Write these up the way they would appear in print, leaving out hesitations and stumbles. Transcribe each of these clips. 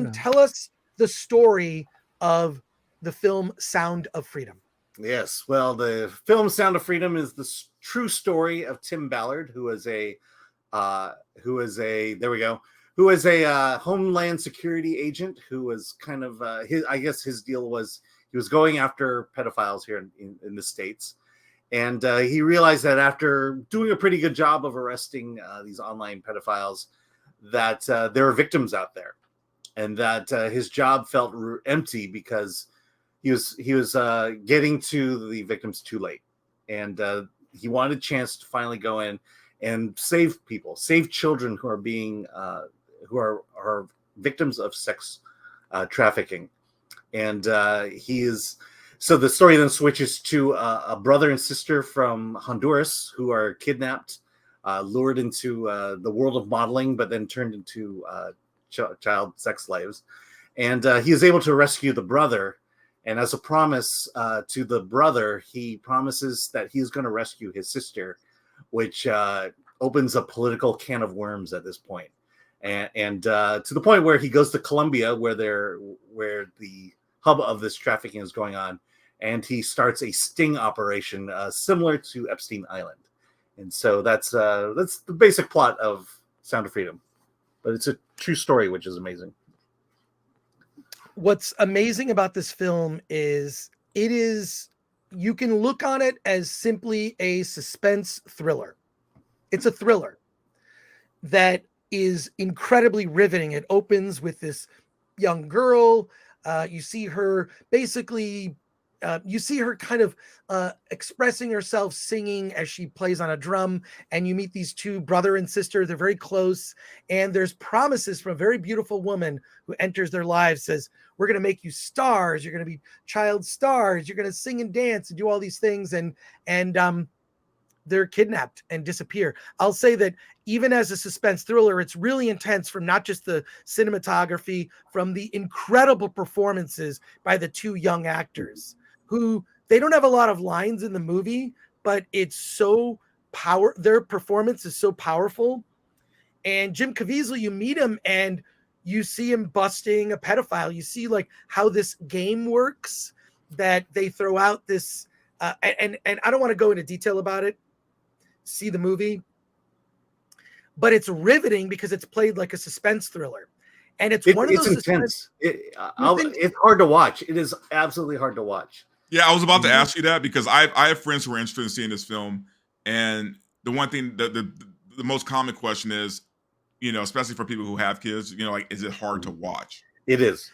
Alan, tell us the story of the film Sound of Freedom. Yes, well, the film Sound of Freedom is the true story of Tim Ballard, who is a Homeland Security agent who was kind of his deal was he was going after pedophiles here in the States. And he realized that after doing a pretty good job of arresting these online pedophiles, that there are victims out there, and that his job felt empty because he was getting to the victims too late, and he wanted a chance to finally go in and save people, save children who are being who are victims of sex trafficking, and he is. So the story then switches to a brother and sister from Honduras who are kidnapped, lured into the world of modeling, but then turned into child sex slaves. And he is able to rescue the brother. And as a promise to the brother, he promises that he is going to rescue his sister, which opens a political can of worms at this point. And to the point where he goes to Colombia, where the hub of this trafficking is going on, and he starts a sting operation similar to Epstein Island. And so that's the basic plot of Sound of Freedom, but it's a true story, which is amazing. What's amazing about this film is you can look on it as simply a suspense thriller. It's a thriller that is incredibly riveting. It opens with this young girl. You see her basically, you see her kind of expressing herself, singing as she plays on a drum, and you meet these two brother and sister. They're very close, and there's promises from a very beautiful woman who enters their lives, says, we're going to make you stars. You're going to be child stars. You're going to sing and dance and do all these things. And they're kidnapped and disappear. I'll say that even as a suspense thriller, it's really intense, from not just the cinematography, from the incredible performances by the two young actors who they don't have a lot of lines in the movie, but it's so their performance is so powerful. And Jim Caviezel, you meet him and you see him busting a pedophile. You see like how this game works, that they throw out this, and I don't want to go into detail about it. See the movie, but it's riveting because it's played like a suspense thriller, and it's one of those intense. It's hard to watch. It is absolutely hard to watch. Yeah, I was about to ask you that because I have friends who are interested in seeing this film, and the one thing the most common question is, especially for people who have kids, like, is it hard to watch? It is.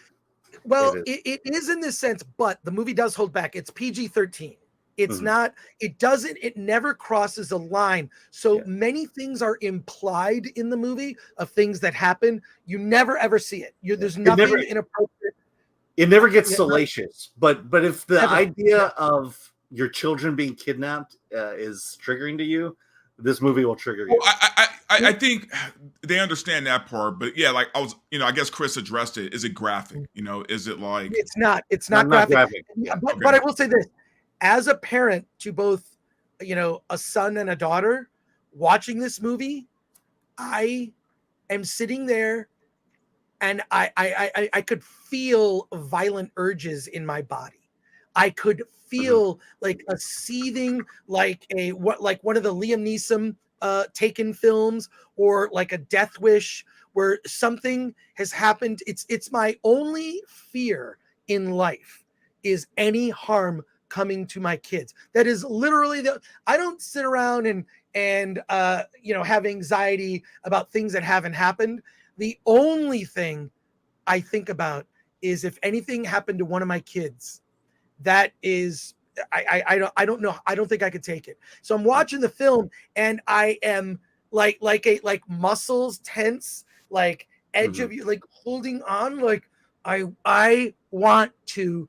Well, it is in this sense, but the movie does hold back. It's PG-13. It's not, it never crosses a line. So many things are implied in the movie of things that happen. You never ever see it. There's nothing inappropriate. It never gets salacious, but if the idea of your children being kidnapped is triggering to you, this movie will trigger you. Well, I think they understand that part, but yeah, like I guess Chris addressed it. Is it graphic? Is it like? It's not graphic. But I will say this. As a parent to both, a son and a daughter, watching this movie, I am sitting there and I could feel violent urges in my body. I could feel like a seething, like one of the Liam Neeson Taken films, or like a Death Wish, where something has happened. It's my only fear in life is any harm coming to my kids. That is literally I don't sit around and have anxiety about things that haven't happened. The only thing I think about is if anything happened to one of my kids, that is, I don't know. I don't think I could take it. So I'm watching the film and I am like muscles tense, like edge of you, like holding on. Like I want to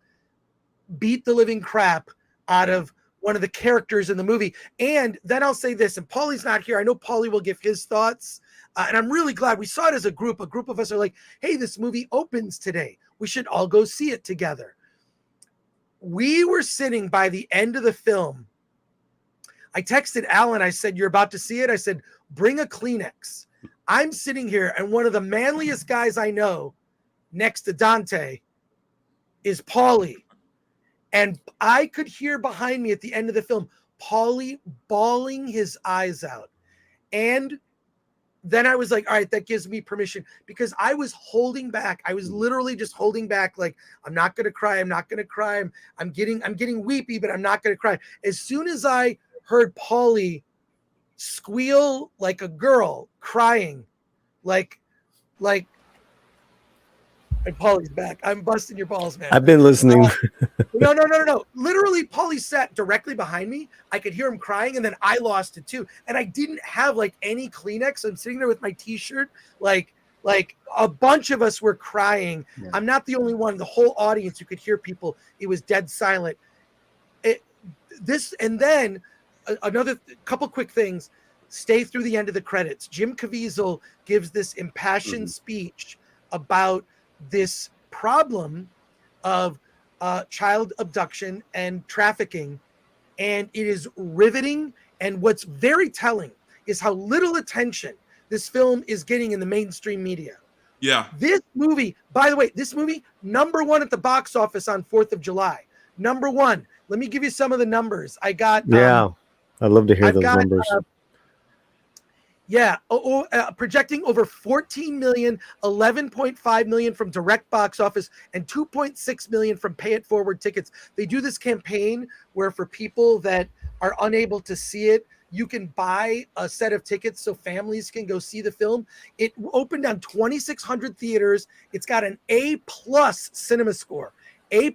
beat the living crap out of one of the characters in the movie. And then I'll say this, and Paulie's not here. I know Paulie will give his thoughts. And I'm really glad we saw it as a group. A group of us are like, hey, this movie opens today. We should all go see it together. We were sitting by the end of the film. I texted Alan. I said, you're about to see it. I said, bring a Kleenex. I'm sitting here, and one of the manliest guys I know next to Dante is Paulie. And I could hear behind me at the end of the film, Paulie bawling his eyes out. And then I was like, all right, that gives me permission, because I was holding back. I was literally just holding back. Like, I'm not going to cry. I'm not going to cry. I'm getting weepy, but I'm not going to cry. As soon as I heard Paulie squeal like a girl crying, like, and Paulie's back. I'm busting your balls, man. I've been listening. No. Literally, Paulie sat directly behind me. I could hear him crying, and then I lost it too. And I didn't have like any Kleenex. I'm sitting there with my T-shirt. Like a bunch of us were crying. Yeah. I'm not the only one. The whole audience, you could hear people. It was dead silent. And then another couple quick things. Stay through the end of the credits. Jim Caviezel gives this impassioned speech about this problem of child abduction and trafficking, and it is riveting. And what's very telling is how little attention this film is getting in the mainstream media. Yeah. This movie, by the way, #1 at the box office on 4th of July. #1. Let me give you some of the numbers. I got. Yeah, I'd love to hear those numbers. Projecting over 14 million, 11.5 million from direct box office, and 2.6 million from pay it forward tickets. They do this campaign where for people that are unable to see it, you can buy a set of tickets so families can go see the film. It opened on 2,600 theaters. It's got an A+ cinema score. A+.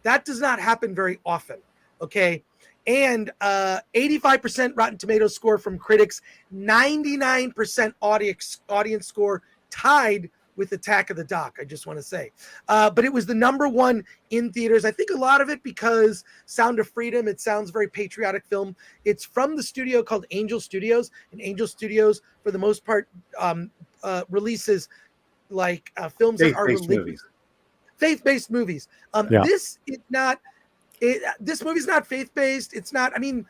That does not happen very often. Okay. And 85% Rotten Tomatoes score from critics, 99% audience score, tied with Attack of the Doc, I just want to say. But it was the #1 in theaters. I think a lot of it because Sound of Freedom, it sounds very patriotic film. It's from the studio called Angel Studios, and Angel Studios, for the most part, releases like films that are faith-based movies. This is not... this movie's not faith-based. It's not, I mean,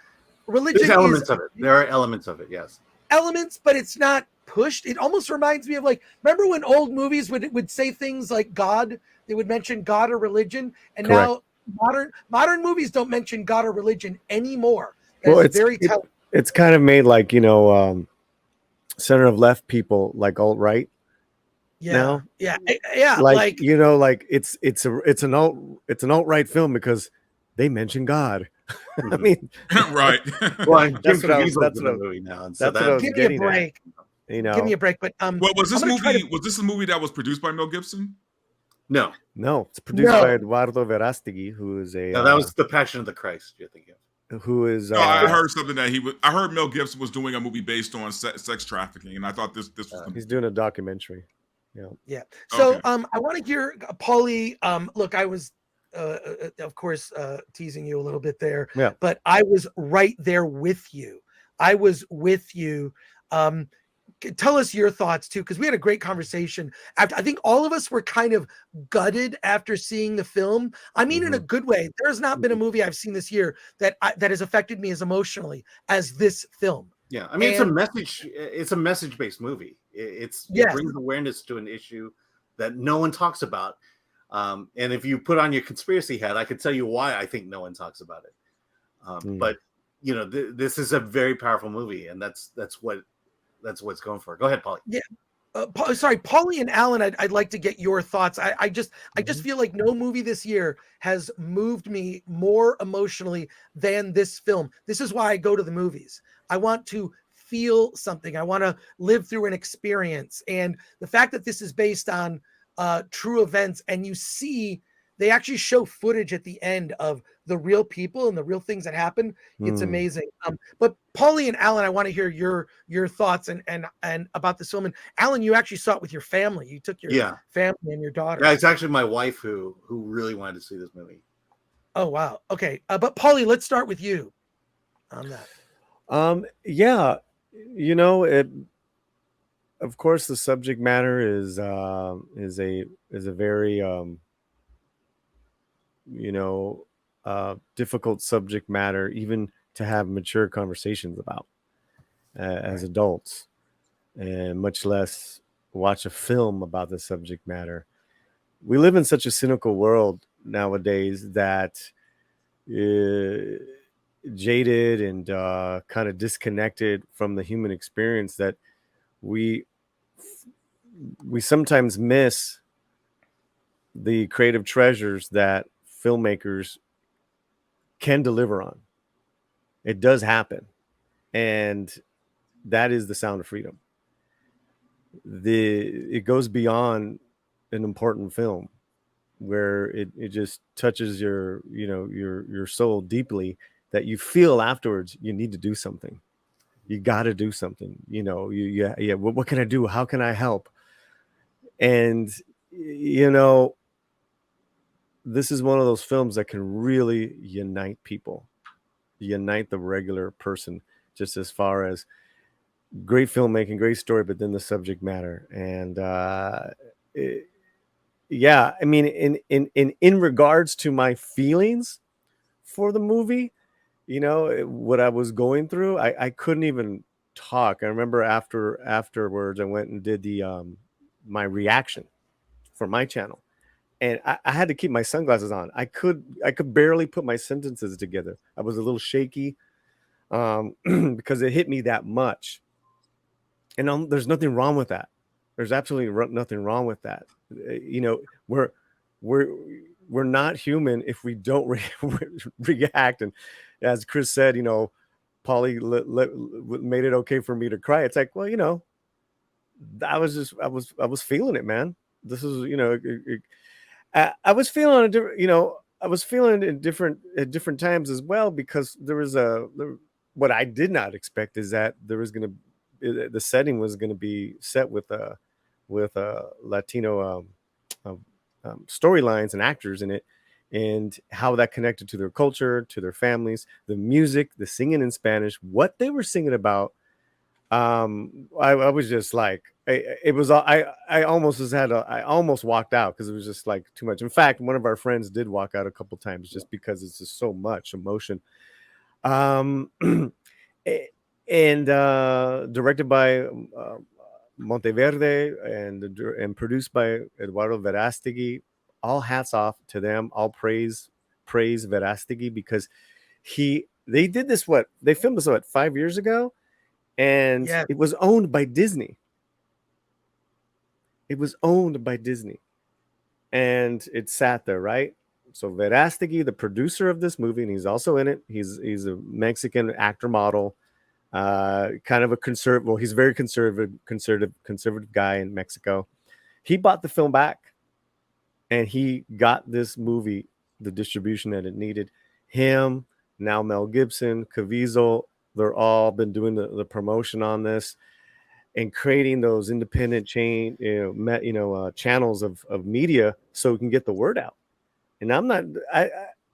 religion. There's elements of it. There are elements of it, yes. Elements, but it's not pushed. It almost reminds me of, like, remember when old movies would say things like God? They would mention God or religion. And Correct. Now modern movies don't mention God or religion anymore. Well, it's kind of made like, center of left people like alt-right. Now. Yeah. Like it's an alt-right film because they mention God. I mean, right. Well, that's what I was getting a break. Give me a break. But was this movie? Was this a movie that was produced by Mel Gibson? No, it's produced by Eduardo Verástegui, who is a. No, that was The Passion of the Christ. You're thinking of. Who is? I heard something that he was. I heard Mel Gibson was doing a movie based on sex trafficking, and I thought this was. He's doing a documentary. Yeah. So I want to hear Paulie. Look, I was. Of course, teasing you a little bit there, but I was right there with you. Tell us your thoughts too, because we had a great conversation. I think all of us were kind of gutted after seeing the film. I mean, in a good way. There's not been a movie I've seen this year that has affected me as emotionally as this film. Yeah, I mean, it's a message-based movie. It brings awareness to an issue that no one talks about. And if you put on your conspiracy hat, I could tell you why I think no one talks about it. But this is a very powerful movie, and that's what it's going for. Go ahead, Paulie. Yeah. Paulie and Alan, I'd like to get your thoughts. I just feel like no movie this year has moved me more emotionally than this film. This is why I go to the movies. I want to feel something. I want to live through an experience. And the fact that this is based on true events, and you see they actually show footage at the end of the real people and the real things that happen. It's amazing. But Paulie and Alan, I want to hear your thoughts and about this film. And Alan, you actually saw it with your family. You took your family and your daughter. Yeah, it's actually my wife who really wanted to see this movie. Oh wow. Okay. But Paulie, let's start with you on that. Of course, the subject matter is a very difficult subject matter, even to have mature conversations about as adults, and much less watch a film about the subject matter. we live in such a cynical world nowadays that jaded and kind of disconnected from the human experience, that we sometimes miss the creative treasures that filmmakers can deliver on. It does happen, and that is the sound of freedom. It goes beyond an important film, where it just touches your soul deeply, that you feel afterwards you need to do something. You got to do something. What can I do? How can I help? And this is one of those films that can really unite people, unite the regular person, just as far as great filmmaking, great story, but then the subject matter. And yeah, I mean, in regards to my feelings for the movie, what I was going through, I couldn't even talk. I remember afterwards I went and did the my reaction for my channel, and I had to keep my sunglasses on. I could barely put my sentences together. I was a little shaky because it hit me that much. And there's nothing wrong with that. There's absolutely nothing wrong with that. We're not human if we don't react. And as Chris said, Polly made it okay for me to cry. It's like, well, I was feeling it, man. This is, I was feeling it, I was feeling it at different times as well, because there was what I did not expect is that the setting was going to be set with Latino storylines and actors in it, and how that connected to their culture, to their families, the music, the singing in Spanish, what they were singing about. I was just like, I almost walked out, because it was just like too much. In fact, one of our friends did walk out a couple times, just because it's just so much emotion. And directed by Monteverde, and produced by Eduardo Verástegui. All hats off to them. All praise Verástegui, because they did this, they filmed this 5 years ago, and Yeah. it was owned by Disney. It was owned by Disney, and it sat there, right? So Verástegui, the producer of this movie, and he's also in it. He's a Mexican actor model. Kind of a conservative. Well, he's a very conservative guy in Mexico. He bought the film back, and he got this movie the distribution that it needed. Him, now Mel Gibson, Caviezel, they're all been doing the promotion on this, and creating those independent channels of media, so we can get the word out. And I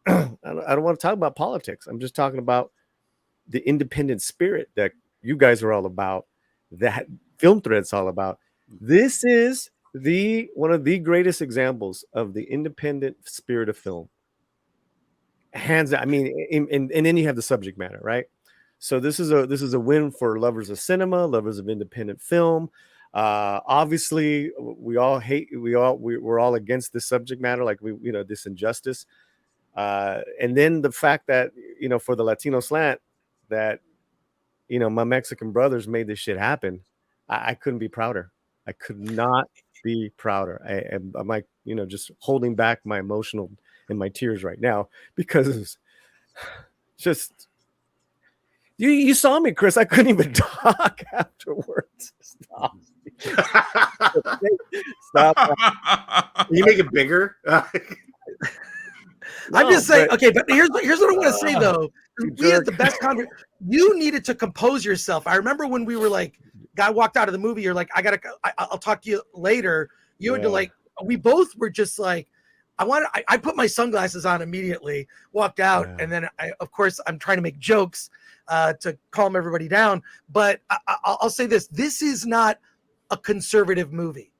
don't want to talk about politics. I'm just talking about the independent spirit that you guys are all about, that Film Thread's all about. This is one of the greatest examples of the independent spirit of film. Hands down. I mean, and then you have the subject matter, right? So this is a win for lovers of cinema, lovers of independent film. Obviously, we're all against this subject matter, like this injustice. And then the fact that, for the Latino slant, that, my Mexican brothers made this shit happen. I couldn't be prouder. I could not be prouder. I'm like, just holding back my emotional and my tears right now, because it's just, you saw me, Chris. I couldn't even talk afterwards. Stop. Stop. Can you make it bigger? I'm just saying, okay, but here's what I want to say, though. We had the best conversation. You needed to compose yourself. I remember when we were like, guy walked out of the movie, you're like, I'll talk to you later. You had to we both were just like, I put my sunglasses on immediately, walked out, and then of course I'm trying to make jokes to calm everybody down. But I'll say this: this is not a conservative movie.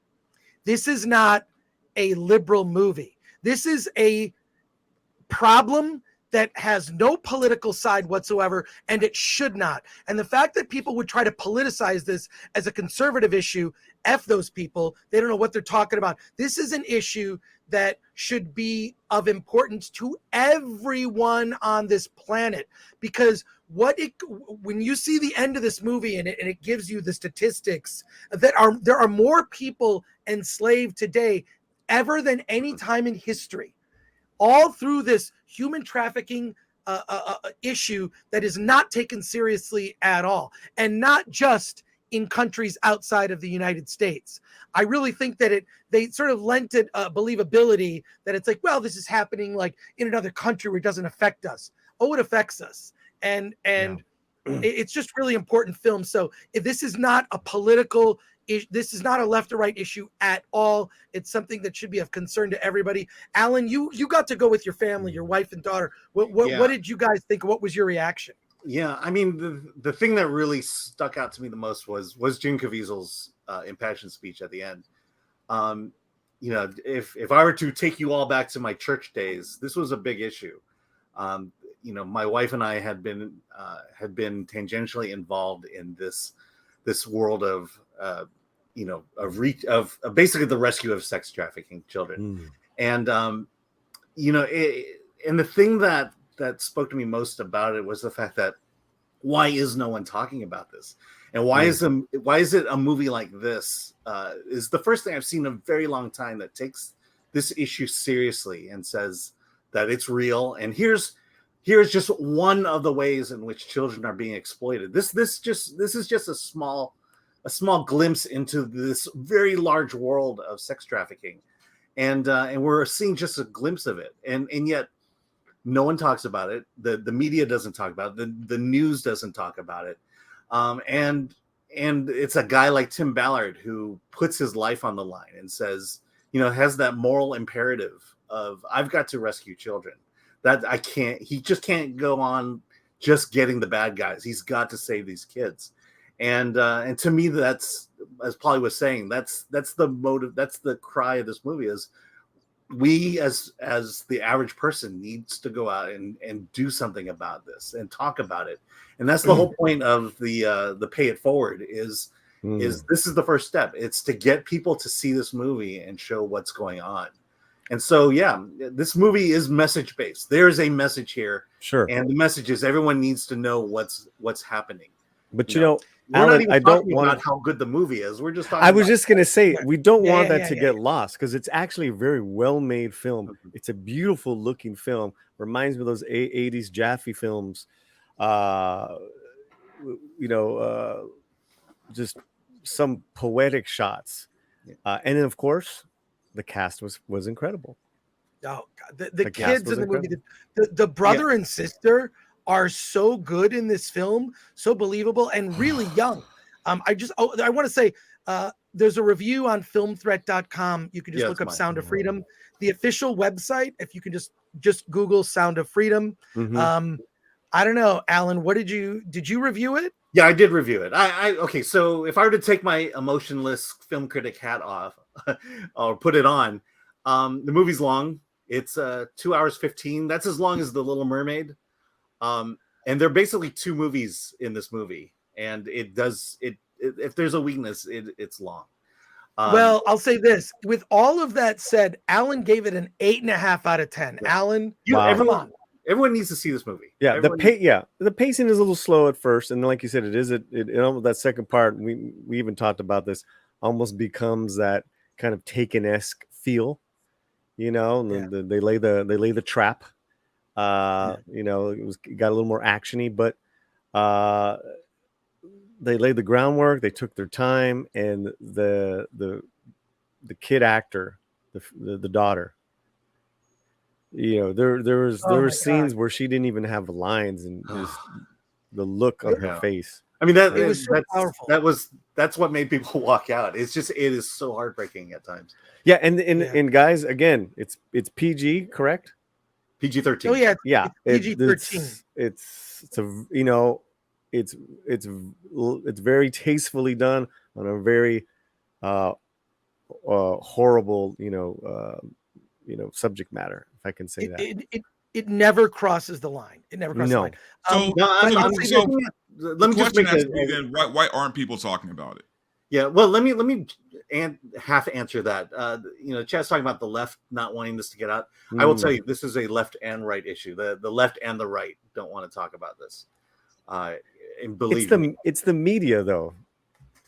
This is not a liberal movie. This is a problem that has no political side whatsoever, and it should not. And the fact that people would try to politicize this as a conservative issue, F those people. They don't know what they're talking about. This is an issue that should be of importance to everyone on this planet, because when you see the end of this movie and it gives you the statistics that there are more people enslaved today ever than any time in history, all through this human trafficking issue that is not taken seriously at all, and not just in countries outside of the United States. I really think that they sort of lent it believability that it's like, well, this is happening like in another country where it doesn't affect us. Oh, it affects us. And it's just really important film. So if this is not a political issue, this is not a left or right issue at all. It's something that should be of concern to everybody. Alan, you got to go with your family, your wife and daughter. What did you guys think? What was your reaction? Yeah, I mean, the thing that really stuck out to me the most was Jim Caviezel's impassioned speech at the end. You know, if I were to take you all back to my church days, this was a big issue. You know, my wife and I had been tangentially involved in this world of you know, of basically the rescue of sex trafficking children. And you know, and the thing that spoke to me most about it was the fact that why is no one talking about this, and why is it a movie like this is the first thing I've seen in a very long time that takes this issue seriously and says that it's real, and here's just one of the ways in which children are being exploited. This is just a small glimpse into this very large world of sex trafficking, and we're seeing just a glimpse of it, and yet no one talks about it. The media doesn't talk about it. The news doesn't talk about it, and it's a guy like Tim Ballard who puts his life on the line and says, you know, has that moral imperative of I've got to rescue children. That he just can't go on just getting the bad guys. He's got to save these kids. And to me, that's, as Polly was saying, that's the motive. That's the cry of this movie is we as the average person needs to go out and do something about this and talk about it. And that's the whole point of the Pay It Forward is this is the first step. It's to get people to see this movie and show what's going on. And so, yeah, this movie is message based. There is a message here. Sure. And the message is everyone needs to know what's happening. But you know, we're Alan, not even I don't talking want about how good the movie is. We're just talking I was about just going to say, we don't want that to get yeah. lost because it's actually a very well-made film. It's a beautiful looking film. Reminds me of those 80s Jaffe films. You know, just some poetic shots. And then, of course, the cast was incredible. Oh, God. The kids in the movie, the brother and sister are so good in this film, so believable and really young. I want to say there's a review on filmthreat.com. You can just look up Sound of Freedom. The official website, if you can just Google Sound of Freedom. I don't know, Alan, did you review it? Yeah, I did review it. Okay, so if I were to take my emotionless film critic hat off or put it on, the movie's long. It's 2 hours 15. That's as long as The Little Mermaid. And there are basically two movies in this movie, and if there's a weakness, it's long. Well, I'll say this. With all of that said, Alan gave it an 8.5 out of 10. Yeah. Alan, come on. Everyone needs to see this movie. Yeah, the pacing is a little slow at first, and like you said, it is that second part. We even talked about this. Almost becomes that kind of Taken-esque feel, you know. They lay the trap. You know, it got a little more actiony, but they laid the groundwork. They took their time, and the kid actor, the daughter. You know, there were scenes where she didn't even have lines, and just the look on her face. I mean, it was so powerful. That's what made people walk out. It is so heartbreaking at times. Yeah, and guys, again, it's PG, correct? PG-13. Oh yeah, yeah. PG-13. It's a, you know, it's very tastefully done on a very horrible, you know, subject matter, if I can say that. it never crosses the line. It never crosses the line. So, let me just make then why aren't people talking about it? Yeah, well, let me half answer that. Chad's talking about the left not wanting this to get out. I will tell you, this is a left and right issue. The left and the right don't want to talk about this. And believe me, it's the media though.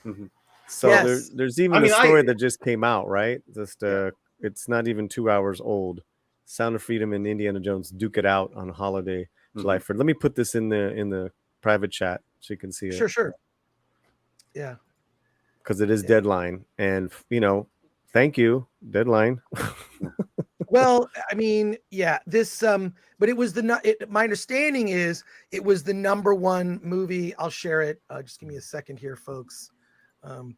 Mm-hmm. So yes. there's even a story that just came out, right? It's not even 2 hours old. Sound of Freedom and Indiana Jones duke it out on holiday July 3rd. Let me put this in the private chat so you can see it. Sure. Yeah. Because it is deadline, and thank you, deadline. Well, I mean, yeah, this but it was my understanding is it was the #1 movie. I'll share it. Just give me a second here, folks. And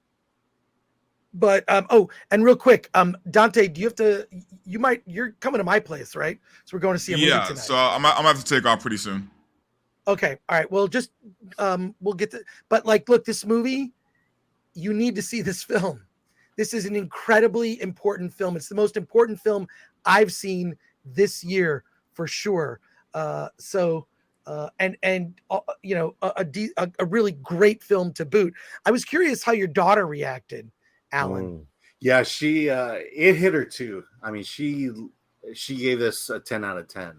real quick, Dante, do you have to? You're coming to my place, right? So we're going to see a movie tonight. So I'm gonna have to take off pretty soon. Okay, all right. Well, just we'll get to. But look, this movie, you need to see this film. This is an incredibly important film. It's the most important film I've seen this year for sure. A really great film to boot. I was curious how your daughter reacted, Alan. Yeah, she it hit her too. I mean, she gave this a 10 out of 10.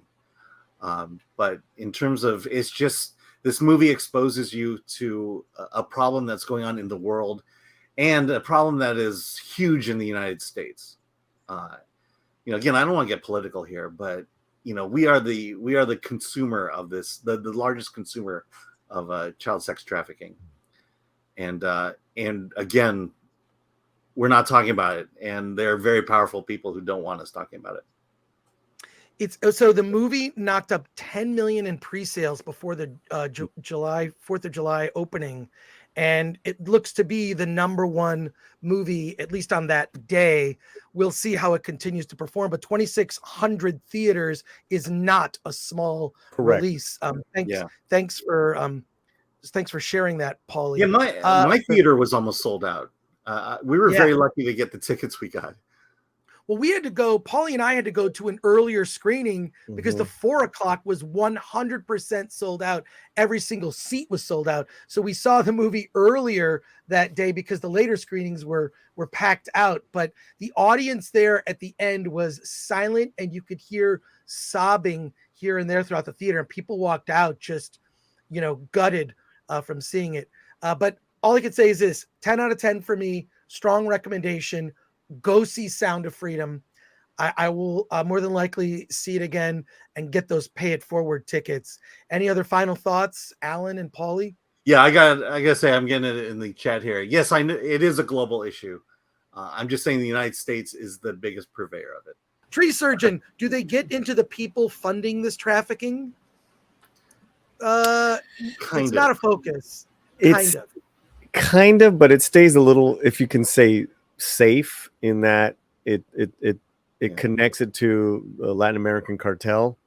But in terms of, it's just, this movie exposes you to a problem that's going on in the world, and a problem that is huge in the United States. Again, I don't want to get political here, but we are the consumer of this, the largest consumer of child sex trafficking, and again, we're not talking about it, and there are very powerful people who don't want us talking about it. So the movie knocked up 10 million in pre-sales before the 4th of July opening, and it looks to be the #1 movie, at least on that day. We'll see how it continues to perform, but 2,600 theaters is not a small release. Thanks for sharing that, Paulie. Yeah, my theater was almost sold out. We were very lucky to get the tickets we got. Well, we had to go, Paulie and I had to go to an earlier screening because the 4:00 was 100% sold out. Every single seat was sold out. So we saw the movie earlier that day because the later screenings were packed out. But the audience there at the end was silent, and you could hear sobbing here and there throughout the theater. And people walked out just, gutted from seeing it. But all I could say is this: 10 out of 10 for me. Strong recommendation. Go see Sound of Freedom. I will more than likely see it again and get those pay it forward tickets. Any other final thoughts, Alan and Paulie? Yeah, I gotta say, I'm getting it in the chat here. Yes, I know it is a global issue. I'm just saying the United States is the biggest purveyor of it. Tree Surgeon, do they get into the people funding this trafficking? It's not a focus. Kind of, but it stays a little, if you can say, safe in that it connects it to the Latin American cartel,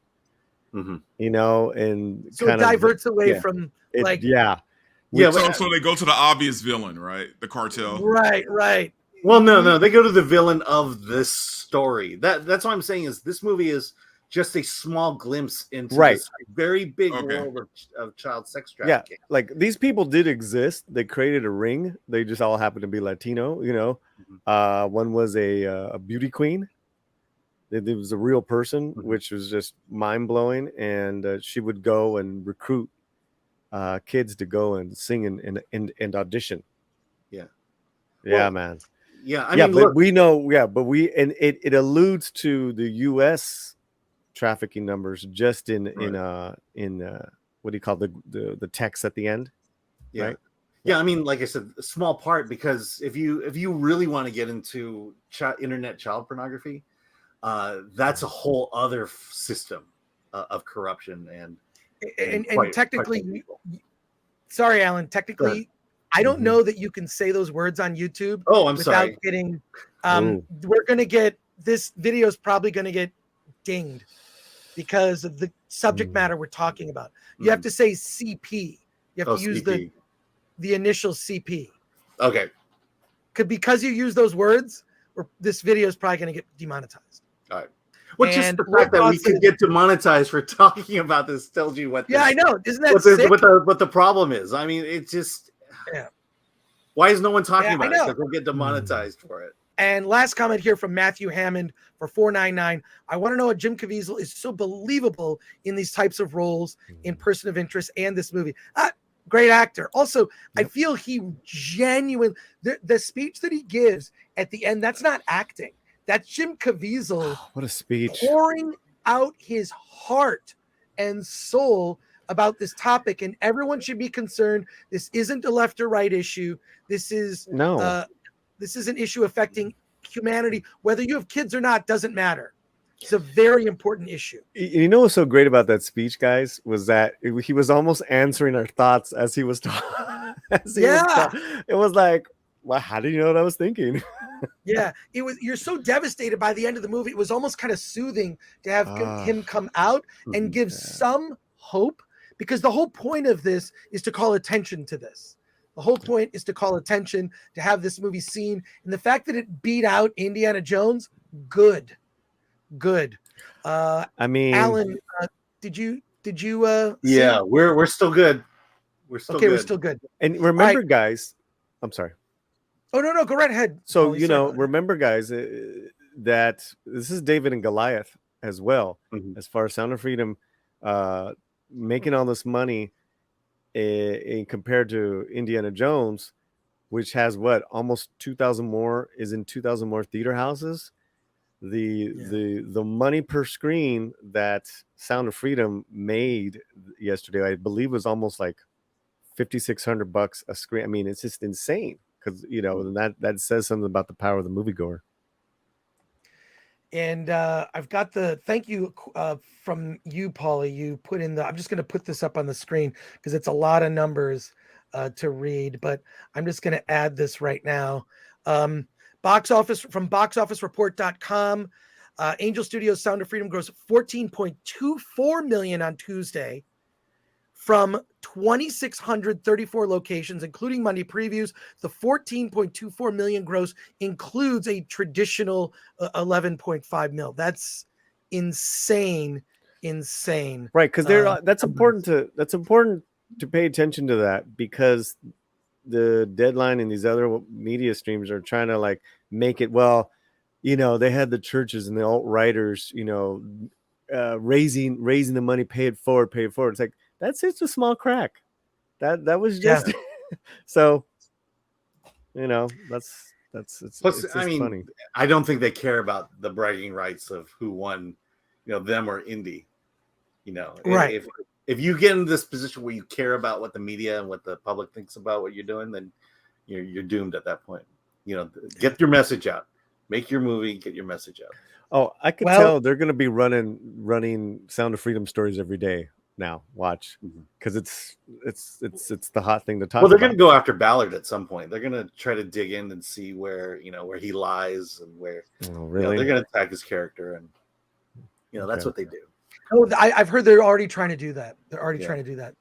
and so it diverts away from so they go to the obvious villain, right? The cartel, right. Well, no, they go to the villain of this story. That's what I'm saying is this movie is just a small glimpse into this very big world of child sex trafficking. Yeah, like these people did exist. They created a ring. They just all happened to be Latino. One was a beauty queen. It was a real person, which was just mind blowing. And she would go and recruit kids to go and sing and audition. Yeah, man. Yeah, I mean, but we know. Yeah, but it alludes to the U.S. trafficking numbers just in what do you call the text at the end? Right? Yeah, I mean, like I said, a small part, because if you really want to get into internet child pornography, that's a whole other system of corruption and technically, sorry, Alan. Technically, I don't know that you can say those words on YouTube. Oh, I'm sorry. Getting, we're gonna get this video is probably gonna get dinged because of the subject matter we're talking about. You have to say CP. You have to use CP. the initial CP. Okay. Because you use those words, this video is probably going to get demonetized. All right. Well, just the fact that we could get demonetized for talking about this tells you what. I know. Isn't that sick? What the problem is? I mean, it's just. Yeah. Why is no one talking about it? Because we'll get Mm-hmm. demonetized for it. And last comment here from Matthew Hammond for $4.99. I want to know what Jim Caviezel is so believable in these types of roles in Person of Interest and this movie. Great actor. Also, I feel he genuine. The speech that he gives at the end, that's not acting. That's Jim Caviezel. What a speech. Pouring out his heart and soul about this topic. And everyone should be concerned. This isn't a left or right issue. This is this is an issue affecting humanity. Whether you have kids or not doesn't matter. It's a very important issue. You know what's so great about that speech, guys, was that he was almost answering our thoughts as he was talking. It was like, well, how do you know what I was thinking? Yeah, it was. You're so devastated by the end of the movie. It was almost kind of soothing to have him come out and give some hope, because the whole point of this is to call attention to this. The whole point is to call attention, to have this movie seen, and the fact that it beat out Indiana Jones, good. I mean, Alan, did you? Yeah, we're still good. We're still good. We're still good. And remember, guys, I'm sorry. Oh no, go right ahead. So remember, guys, that this is David and Goliath as well, as far as Sound of Freedom, making all this money. In compared to Indiana Jones, which has almost 2,000 more more theater houses. The money per screen that Sound of Freedom made yesterday, I believe, was almost like $5,600 a screen. I mean, it's just insane, because that says something about the power of the moviegoer. And I've got the thank you from you, Paulie. You put in I'm just going to put this up on the screen because it's a lot of numbers to read, but I'm just going to add this right now. Box office report.com. Angel Studios Sound of Freedom grossed $14.24 million on Tuesday from 2,634 locations, including Monday previews. The $14.24 million gross includes a traditional $11.5 million. That's insane. Right, because that's important to pay attention to that, because the Deadline and these other media streams are trying to make it, they had the churches and the alt-righters, raising the money, pay it forward. It's like, that's just a small crack. That was just so, that's Plus, it's I mean, funny. I don't think they care about the bragging rights of who won, them or Indy. Right. If you get in this position where you care about what the media and what the public thinks about what you're doing, then you're doomed at that point. Get your message out, make your movie, get your message out. Oh, I could tell they're going to be running Sound of Freedom stories every day now. Watch, because it's the hot thing to talk about. Well, they're going to go after Ballard at some point. They're going to try to dig in and see where he lies and where. Oh, really? They're going to attack his character, and that's what they do. Oh, I've heard they're already trying to do that. They're already trying to do that.